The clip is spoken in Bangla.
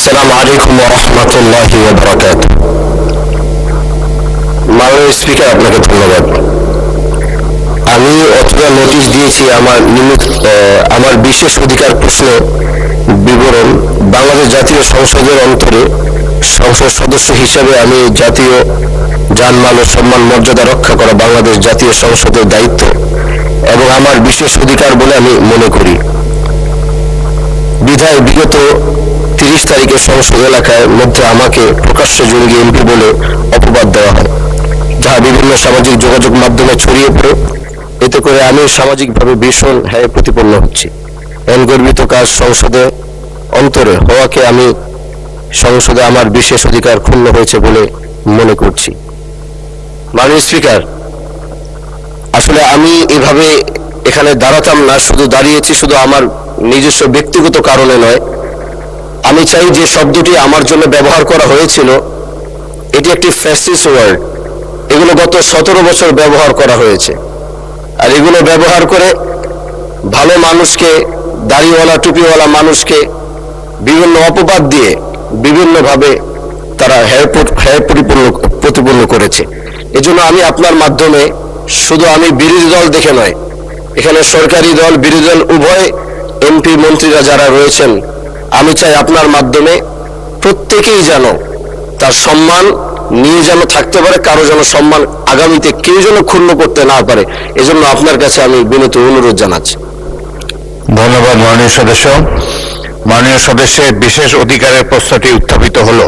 আসসালামু আলাইকুম ওয়া রাহমাতুল্লাহি ওয়া বারাকাতুহু। মাননীয় স্পিকার, আপনাকে ধন্যবাদ। আমি অথবা নোটিশ দিয়েছি আমার বিশেষ অধিকার প্রশ্নে বিবরণ। বাংলাদেশ জাতীয় সংসদের অন্তরে সংসদ সদস্য হিসেবে আমি জাতীয় জানমাল ও সম্মান মর্যাদা রক্ষা করা বাংলাদেশ জাতীয় সংসদের দায়িত্ব এবং আমার বিশেষ অধিকার বলে আমি মনে করি। বিধায় বিগত 30 তারিখে সংসদ এলাকার মধ্যে আমাকে প্রকাশ্য জঙ্গি এমপি বলে অপবাদ দেওয়া হয়, যাহা বিভিন্ন সামাজিক যোগাযোগ মাধ্যমে ছড়িয়ে পড়ে। এতে করে আমি সামাজিকভাবে ভীষণ হারে প্রতিপন্ন হচ্ছি। এন গর্বিত কাজ সংসদে অন্তরে হওয়াকে আমি সংসদে আমার বিশেষ অধিকার ক্ষুণ্ণ হয়েছে বলে মনে করছি। মাননীয় স্পিকার, আসলে আমি এভাবে এখানে দাঁড়াতাম না, শুধু দাঁড়িয়েছি শুধু আমার নিজস্ব ব্যক্তিগত কারণে নয়। আমি চাই যে শব্দটি আমার জন্য ব্যবহার করা হয়েছিল এটি একটি ফ্যাসিস্ট ওয়ার্ড। এগুলো গত 17 বছর ব্যবহার করা হয়েছে, আর এগুলো ব্যবহার করে ভালো মানুষকে, দাড়িওয়ালা টুপিওয়ালা মানুষকে বিভিন্ন অপবাদ দিয়ে বিভিন্নভাবে তারা প্রতিপন্ন করেছে। এজন্য আমি আপনার মাধ্যমে শুধু আমি বিরোধী দল দেখে নয়, এখানে সরকারি দল বিরোধী দল উভয় এমপি মন্ত্রীরা যারা রয়েছেন, আমি চাই আপনার মাধ্যমে প্রত্যেকেই যেন তার সম্মান নিয়ে যেন থাকতে পারে, কারো যেন সম্মান আগামীতে কেউ যেন ক্ষুণ্ণ করতে না পারে। এজন্য আপনার কাছে আমি বিনীত অনুরোধ জানাচ্ছি। ধন্যবাদ মাননীয় সদস্য। মাননীয় সদস্যের বিশেষ অধিকারের প্রশ্নটি উত্থাপিত হলো।